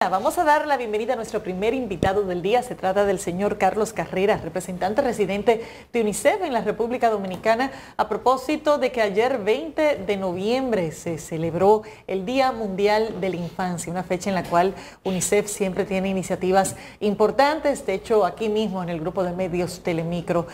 Vamos a dar la bienvenida a nuestro primer invitado del día. Se trata del señor Carlos Carreras, representante residente de UNICEF en la República Dominicana, a propósito de que ayer 20 de noviembre se celebró el Día Mundial de la Infancia, una fecha en la cual UNICEF siempre tiene iniciativas importantes. De hecho, aquí mismo en el grupo de medios Telemicro,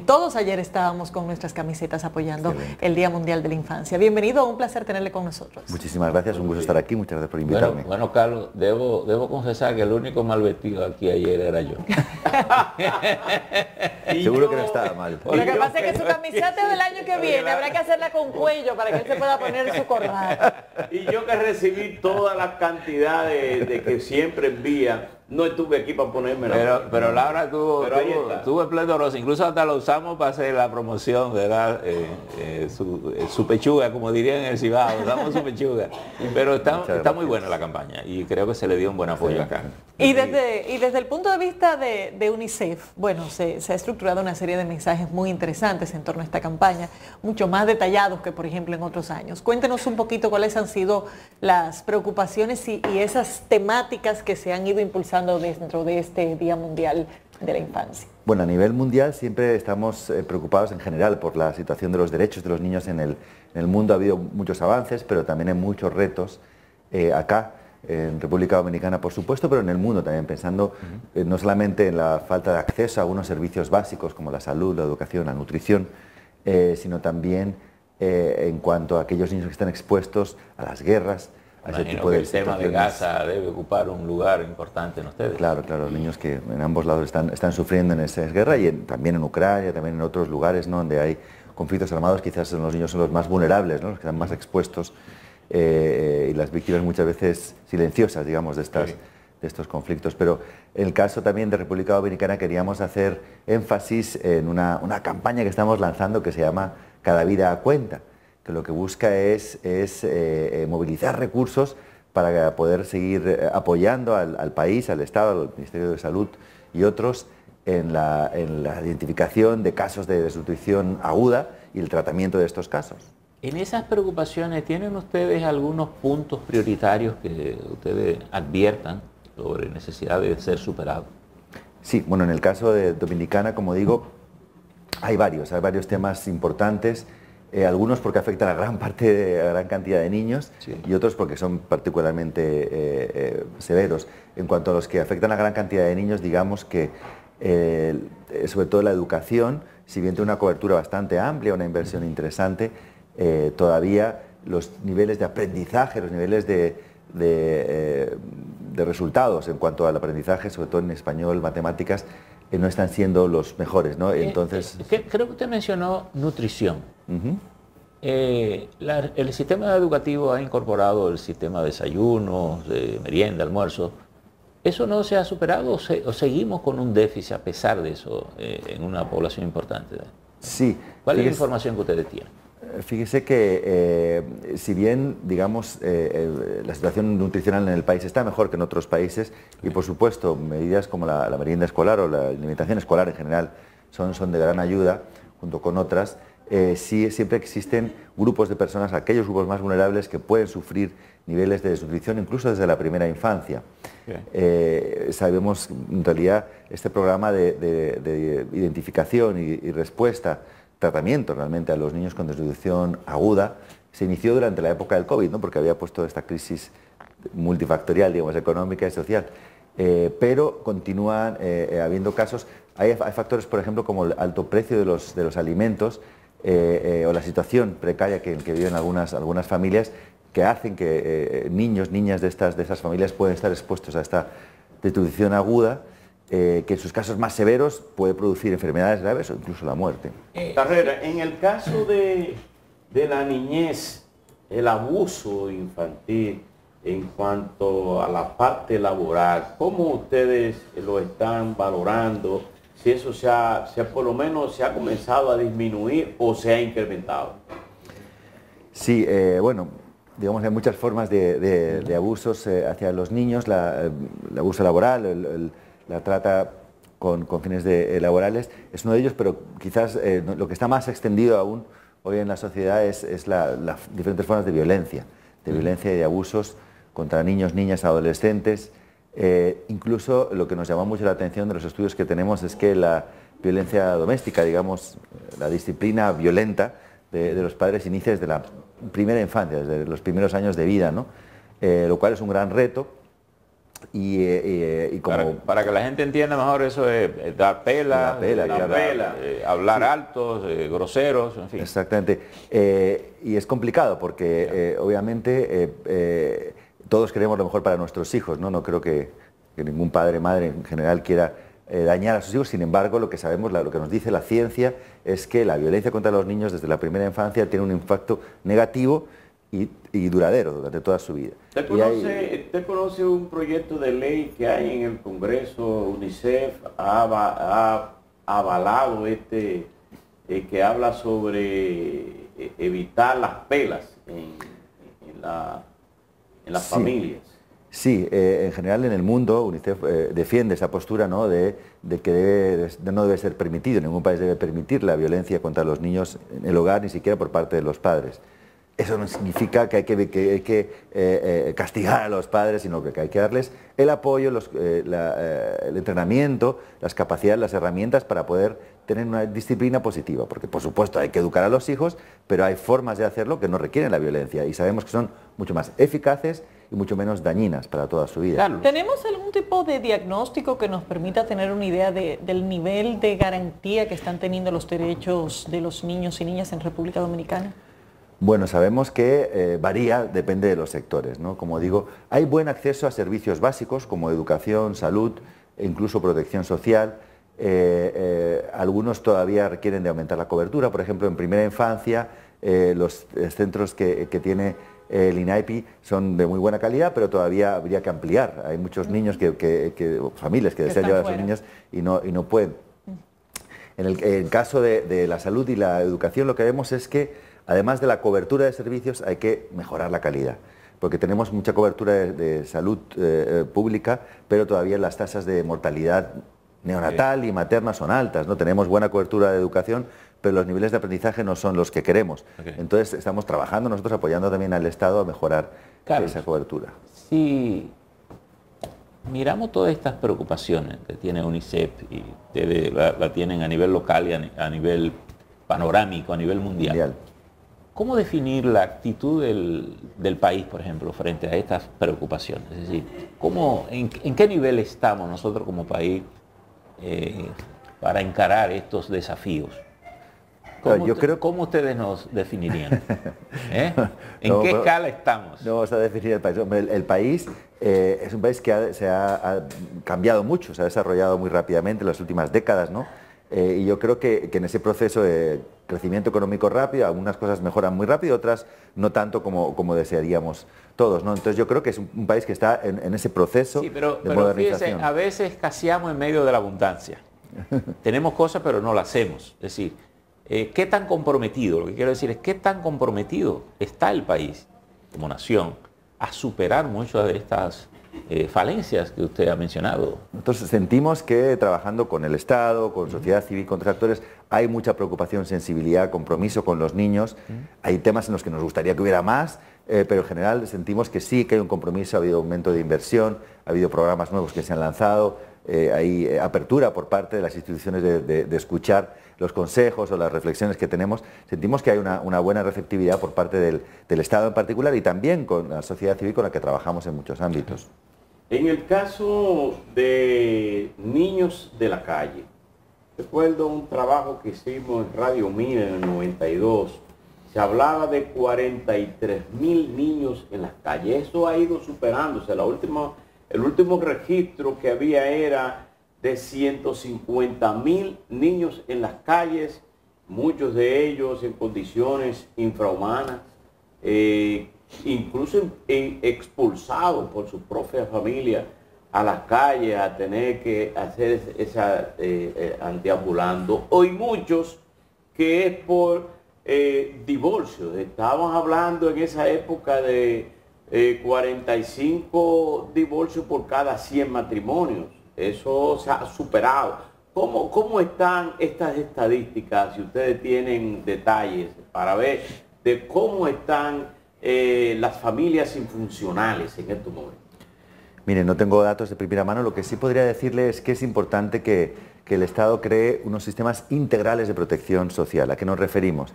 todos ayer estábamos con nuestras camisetas apoyando el Día Mundial de la Infancia. Bienvenido, un placer tenerle con nosotros. Muchísimas gracias, un gusto estar aquí, muchas gracias por invitarme. Bueno, Carlos, debo confesar que el único mal vestido aquí ayer era yo. Seguro que no estaba mal. Lo que pasa es que su camiseta es del año que viene, habrá que hacerla con cuello para que él se pueda poner su corbata. Y yo que recibí toda la cantidad de que siempre envían, no estuve aquí para ponerme pero Laura tuvo esplendorosa, incluso hasta lo usamos para hacer la promoción, ¿verdad? Su pechuga, como dirían en el Cibao, usamos su pechuga. Pero está muy buena la campaña y creo que se le dio un buen apoyo acá. Y desde el punto de vista de UNICEF, bueno, se ha estructurado una serie de mensajes muy interesantes en torno a esta campaña, mucho más detallados que, por ejemplo, en otros años. Cuéntenos un poquito cuáles han sido las preocupaciones y esas temáticas que se han ido impulsando dentro de este Día Mundial de la Infancia. Bueno, a nivel mundial siempre estamos preocupados en general por la situación de los derechos de los niños en el mundo. Ha habido muchos avances, pero también hay muchos retos acá, en República Dominicana, por supuesto, pero en el mundo también, pensando no solamente en la falta de acceso a algunos servicios básicos como la salud, la educación, la nutrición, sino también en cuanto a aquellos niños que están expuestos a las guerras, a ese tipo de el tema de Gaza debe ocupar un lugar importante en ustedes. Claro, los niños que en ambos lados están sufriendo en esa guerra y también en Ucrania, también en otros lugares, ¿no?, donde hay conflictos armados. Quizás los niños son los más vulnerables, ¿no?, los que están más expuestos y las víctimas muchas veces silenciosas, digamos, de estos conflictos. Pero en el caso también de República Dominicana queríamos hacer énfasis en una campaña que estamos lanzando que se llama Cada Vida Cuenta, que lo que busca es movilizar recursos para poder seguir apoyando al país, al Estado, al Ministerio de Salud y otros en la identificación de casos de desnutrición aguda y el tratamiento de estos casos. En esas preocupaciones, ¿tienen ustedes algunos puntos prioritarios que ustedes adviertan sobre necesidad de ser superados? Sí, bueno, en el caso de Dominicana, como digo, hay varios temas importantes. Algunos porque afectan a gran cantidad de niños, sí, y otros porque son particularmente severos. En cuanto a los que afectan a gran cantidad de niños, digamos que sobre todo la educación, si bien tiene una cobertura bastante amplia, una inversión interesante, todavía los niveles de aprendizaje, los niveles de resultados en cuanto al aprendizaje, sobre todo en español, matemáticas, no están siendo los mejores, ¿no? Entonces, creo que usted mencionó nutrición. El sistema educativo ha incorporado el sistema de desayunos, de merienda, almuerzo. ¿Eso no se ha superado o seguimos con un déficit a pesar de eso en una población importante? Sí. ¿Cuál es la información que ustedes tienen? Fíjese que si bien, digamos, la situación nutricional en el país está mejor que en otros países y, por supuesto, medidas como la merienda escolar o la alimentación escolar en general son de gran ayuda, junto con otras, sí siempre existen grupos de personas, aquellos grupos más vulnerables que pueden sufrir niveles de desnutrición incluso desde la primera infancia. Sabemos, en realidad, este programa de identificación y respuesta, tratamiento realmente a los niños con desnutrición aguda, se inició durante la época del COVID, ¿no?, porque había puesto esta crisis multifactorial, digamos, económica y social, pero continúan habiendo casos. Hay factores, por ejemplo, como el alto precio de los alimentos o la situación precaria que viven algunas familias, que hacen que niñas de esas familias pueden estar expuestos a esta desnutrición aguda, que en sus casos más severos puede producir enfermedades graves o incluso la muerte. Carrera, en el caso de la niñez, el abuso infantil en cuanto a la parte laboral, ¿cómo ustedes lo están valorando? Si eso por lo menos se ha comenzado a disminuir o se ha incrementado. Sí, bueno, digamos, hay muchas formas de abusos hacia los niños, el abuso laboral, la trata con fines laborales es uno de ellos, pero quizás lo que está más extendido aún hoy en la sociedad es las diferentes formas de violencia y de abusos contra niños, niñas, adolescentes, Incluso lo que nos llamó mucho la atención de los estudios que tenemos es que la violencia doméstica, digamos, la disciplina violenta de los padres inicia desde la primera infancia, desde los primeros años de vida, ¿no? Lo cual es un gran reto. Y como para que la gente entienda mejor, eso es dar pela, hablar altos, groseros, en fin. Exactamente. Y es complicado porque obviamente todos queremos lo mejor para nuestros hijos, ¿no? No creo que ningún padre, madre en general quiera dañar a sus hijos. Sin embargo, lo que sabemos, lo que nos dice la ciencia es que la violencia contra los niños desde la primera infancia tiene un impacto negativo y duradero durante toda su vida. ¿Usted conoce un proyecto de ley que hay en el Congreso? UNICEF ha avalado que habla sobre evitar las pelas en las familias. Sí, en general en el mundo UNICEF defiende esa postura, ¿no?, de que no debe ser permitido, ningún país debe permitir la violencia contra los niños en el hogar, ni siquiera por parte de los padres. Eso no significa que hay que castigar a los padres, sino que hay que darles el apoyo, el entrenamiento, las capacidades, las herramientas para poder tener una disciplina positiva. Porque, por supuesto, hay que educar a los hijos, pero hay formas de hacerlo que no requieren la violencia y sabemos que son mucho más eficaces y mucho menos dañinas para toda su vida. Claro. ¿Tenemos algún tipo de diagnóstico que nos permita tener una idea del nivel de garantía que están teniendo los derechos de los niños y niñas en República Dominicana? Bueno, sabemos que varía, depende de los sectores, ¿no? Como digo, hay buen acceso a servicios básicos como educación, salud e incluso protección social. Algunos todavía requieren de aumentar la cobertura. Por ejemplo, en primera infancia, los centros que tiene el INAIPI son de muy buena calidad, pero todavía habría que ampliar. Hay muchos niños, familias que desean llevar a sus niños y no pueden. En el caso de la salud y la educación, lo que vemos es que además de la cobertura de servicios, hay que mejorar la calidad, porque tenemos mucha cobertura de salud pública, pero todavía las tasas de mortalidad neonatal y materna son altas, ¿no? Tenemos buena cobertura de educación, pero los niveles de aprendizaje no son los que queremos. Entonces estamos trabajando nosotros, apoyando también al Estado a mejorar esa cobertura. Si miramos todas estas preocupaciones que tiene UNICEF y la tienen a nivel local y a nivel panorámico, a nivel mundial. ¿Cómo definir la actitud del país, por ejemplo, frente a estas preocupaciones? Es decir, ¿en qué nivel estamos nosotros como país para encarar estos desafíos? ¿Cómo ustedes nos definirían? ¿En qué escala estamos? No vamos a definir el país. El país es un país que se ha cambiado mucho, se ha desarrollado muy rápidamente en las últimas décadas, ¿no? Y yo creo que en ese proceso de crecimiento económico rápido, algunas cosas mejoran muy rápido, otras no tanto como desearíamos todos, ¿no? Entonces yo creo que es un país que está en ese proceso de modernización. Fíjense, a veces escaseamos en medio de la abundancia. Tenemos cosas pero no las hacemos. Es decir, ¿qué tan comprometido? Lo que quiero decir es ¿qué tan comprometido está el país como nación a superar muchas de estas falencias que usted ha mencionado? Entonces sentimos que trabajando con el Estado, con sociedad civil, con tractores, hay mucha preocupación, sensibilidad, compromiso con los niños. Hay temas en los que nos gustaría que hubiera más, pero en general sentimos que sí, que hay un compromiso, ha habido aumento de inversión, ha habido programas nuevos que se han lanzado, hay apertura por parte de las instituciones de escuchar los consejos o las reflexiones que tenemos. Sentimos que hay una buena receptividad por parte del Estado en particular y también con la sociedad civil con la que trabajamos en muchos ámbitos. En el caso de niños de la calle, recuerdo un trabajo que hicimos en Radio Mina en el 92, se hablaba de 43,000 niños en las calles. Eso ha ido superándose. El último registro que había era de 150,000 niños en las calles, muchos de ellos en condiciones infrahumanas, incluso expulsados por su propia familia a las calles a tener que hacer esa antiambulando. Hoy muchos que es por divorcio. Estábamos hablando en esa época de 45 divorcios por cada 100 matrimonios. Eso se ha superado. ¿Cómo están estas estadísticas, si ustedes tienen detalles, para ver de cómo están las familias infuncionales en estos momentos? Mire, no tengo datos de primera mano, lo que sí podría decirle es que es importante que el Estado cree unos sistemas integrales de protección social. ¿A qué nos referimos?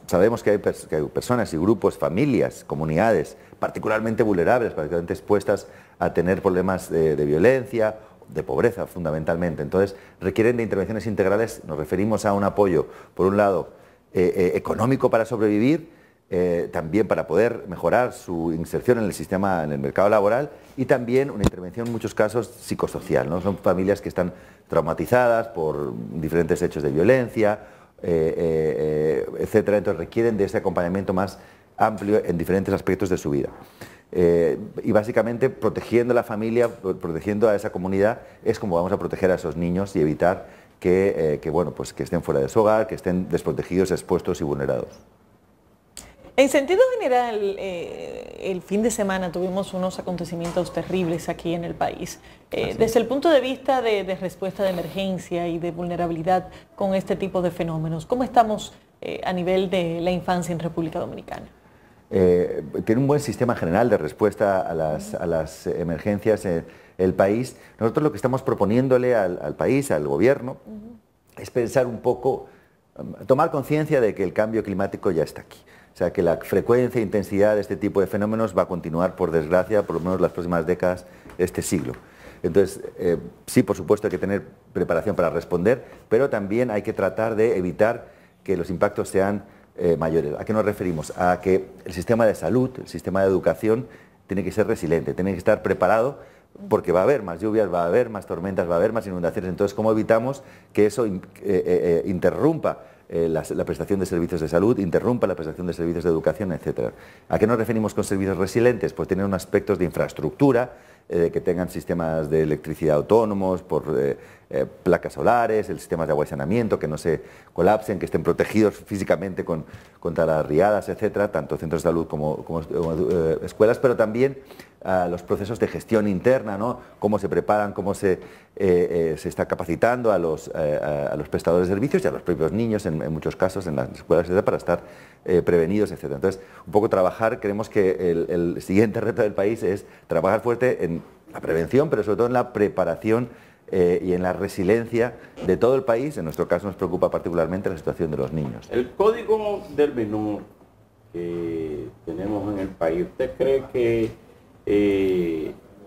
Sabemos que hay personas y grupos, familias, comunidades particularmente vulnerables, particularmente expuestas a tener problemas de violencia, de pobreza fundamentalmente. Entonces requieren de intervenciones integrales. Nos referimos a un apoyo, por un lado, económico para sobrevivir, también para poder mejorar su inserción en el sistema, en el mercado laboral, y también una intervención en muchos casos psicosocial, ¿no? Son familias que están traumatizadas por diferentes hechos de violencia, etcétera. Entonces requieren de ese acompañamiento más amplio en diferentes aspectos de su vida. Y básicamente protegiendo a la familia, protegiendo a esa comunidad, es como vamos a proteger a esos niños y evitar que estén fuera de su hogar, que estén desprotegidos, expuestos y vulnerados. En sentido general, el fin de semana tuvimos unos acontecimientos terribles aquí en el país. Desde el punto de vista de respuesta de emergencia y de vulnerabilidad con este tipo de fenómenos, ¿cómo estamos a nivel de la infancia en República Dominicana? Tiene un buen sistema general de respuesta a las emergencias el país. Nosotros lo que estamos proponiéndole al país, al gobierno, es pensar un poco, tomar conciencia de que el cambio climático ya está aquí. O sea, que la frecuencia e intensidad de este tipo de fenómenos va a continuar, por desgracia, por lo menos las próximas décadas de este siglo. Entonces, sí, por supuesto, hay que tener preparación para responder, pero también hay que tratar de evitar que los impactos sean mayores. ¿A qué nos referimos? A que el sistema de salud, el sistema de educación, tiene que ser resiliente, tiene que estar preparado, porque va a haber más lluvias, va a haber más tormentas, va a haber más inundaciones. Entonces, ¿cómo evitamos que eso interrumpa la prestación de servicios de salud, interrumpa la prestación de servicios de educación, etcétera? ¿A qué nos referimos con servicios resilientes? Pues tienen unos aspectos de infraestructura, que tengan sistemas de electricidad autónomos por placas solares, el sistema de agua y saneamiento, que no se colapsen, que estén protegidos físicamente contra las riadas, etcétera, tanto centros de salud como escuelas, pero también los procesos de gestión interna, ¿no? Cómo se preparan, cómo se está capacitando a los prestadores de servicios y a los propios niños, en muchos casos, en las escuelas, etcétera, para estar prevenidos, etcétera. Entonces, un poco trabajar, creemos que el siguiente reto del país es trabajar fuerte en la prevención, pero sobre todo en la preparación y en la resiliencia de todo el país. En nuestro caso nos preocupa particularmente la situación de los niños. El Código del Menor que tenemos en el país, ¿usted cree que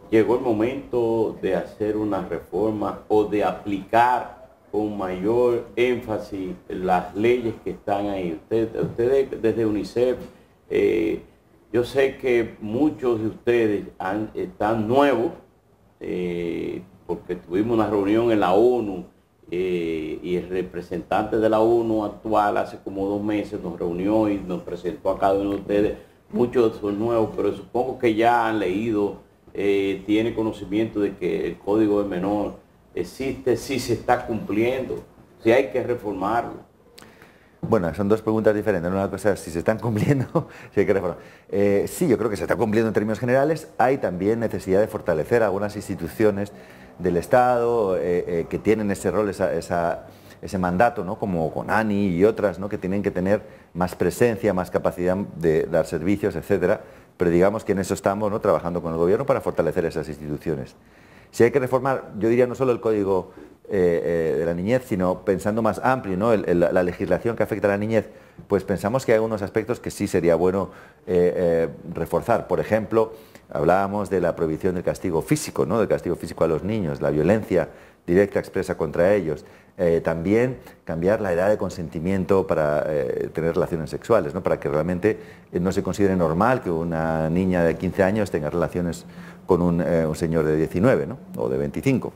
llegó el momento de hacer una reforma o de aplicar con mayor énfasis las leyes que están ahí? Ustedes desde UNICEF, yo sé que muchos de ustedes están nuevos, porque tuvimos una reunión en la ONU y el representante de la ONU actual hace como 2 meses nos reunió y nos presentó a cada uno de ustedes. Muchos son nuevos, pero supongo que ya han leído, tienen conocimiento de que el Código del Menor existe, si se está cumpliendo, si hay que reformarlo. Bueno, son dos preguntas diferentes. Una cosa es si se están cumpliendo, si hay que reformar. Sí, yo creo que se está cumpliendo en términos generales. Hay también necesidad de fortalecer algunas instituciones del Estado que tienen ese rol, ese mandato, ¿no? Como CONANI y otras, ¿no? Que tienen que tener más presencia, más capacidad de dar servicios, etcétera. Pero digamos que en eso estamos, ¿no? Trabajando con el gobierno para fortalecer esas instituciones. Si hay que reformar, yo diría no solo el Código de la Niñez, sino pensando más amplio, ¿no? La legislación que afecta a la niñez, pues pensamos que hay algunos aspectos que sí sería bueno reforzar. Por ejemplo, hablábamos de la prohibición del castigo físico, ¿no? Del castigo físico a los niños, la violencia directa expresa contra ellos. También cambiar la edad de consentimiento para tener relaciones sexuales, ¿no? Para que realmente no se considere normal que una niña de 15 años tenga relaciones con un señor de 19, ¿no? O de 25.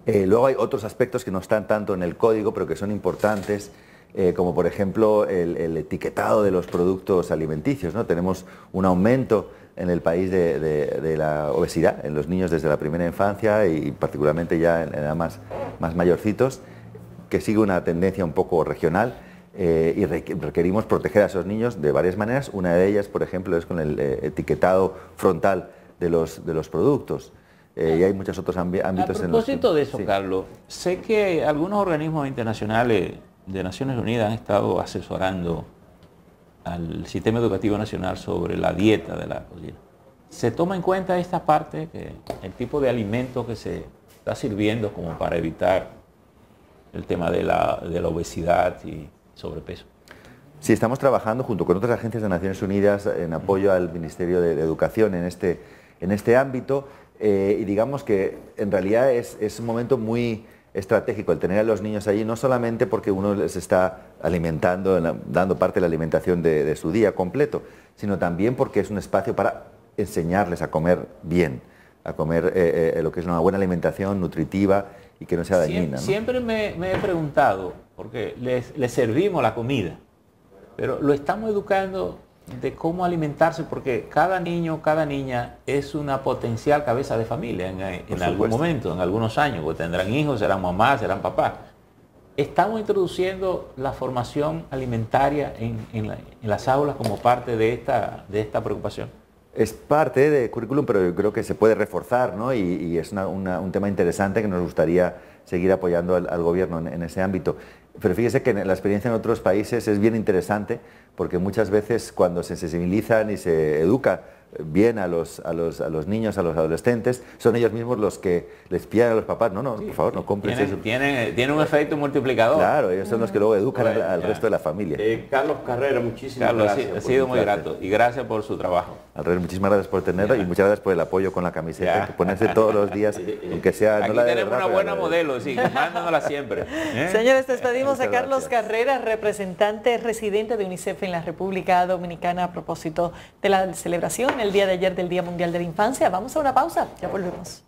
Luego hay otros aspectos que no están tanto en el código, pero que son importantes, como por ejemplo el etiquetado de los productos alimenticios, ¿no? Tenemos un aumento en el país de la obesidad en los niños desde la primera infancia y particularmente ya en edad más mayorcitos, que sigue una tendencia un poco regional, y requerimos proteger a esos niños de varias maneras. Una de ellas, por ejemplo, es con el etiquetado frontal de los productos. Y hay muchos otros ámbitos en los que... A propósito de eso, sí. Carlos, sé que algunos organismos internacionales de Naciones Unidas han estado asesorando al Sistema Educativo Nacional sobre la dieta de la cocina. se toma en cuenta esta parte, el tipo de alimento que se está sirviendo como para evitar el tema de la obesidad y sobrepeso. Sí, estamos trabajando junto con otras agencias de Naciones Unidas en apoyo al Ministerio de Educación en este ámbito y digamos que en realidad es un momento muy estratégico el tener a los niños allí, no solamente porque uno les está alimentando, dando parte de la alimentación de su día completo, sino también porque es un espacio para enseñarles a comer bien, a comer lo que es una buena alimentación nutritiva y que no sea dañina, ¿no? Siempre me he preguntado, porque les servimos la comida, pero lo estamos educando de cómo alimentarse, porque cada niño, cada niña es una potencial cabeza de familia en algún momento, en algunos años, porque tendrán hijos, serán mamás, serán papás. Estamos introduciendo la formación alimentaria en las aulas como parte de esta preocupación. Es parte del currículum, pero yo creo que se puede reforzar, ¿no? Y es un tema interesante que nos gustaría seguir apoyando al gobierno en ese ámbito. Pero fíjese que la experiencia en otros países es bien interesante porque muchas veces cuando se sensibilizan y se educa bien a los niños, a los adolescentes, son ellos mismos los que les piden a los papás, no, por favor, no compres eso. Tiene un efecto multiplicador. Claro, ellos son los que luego educan al resto de la familia. Carlos Carrera, muchísimas gracias. Ha sido muy grato y gracias por su trabajo. Al revés, muchísimas gracias por tenerlo y muchas gracias por el apoyo con la camiseta, que ponerse todos los días, aunque sea... Aquí no la tenemos verdad, una buena modelo, sí, mándanosla siempre. Señores, despedimos a Carlos Carrera, representante residente de UNICEF en la República Dominicana a propósito de la celebración el día de ayer del Día Mundial de la Infancia. Vamos a una pausa, ya volvemos.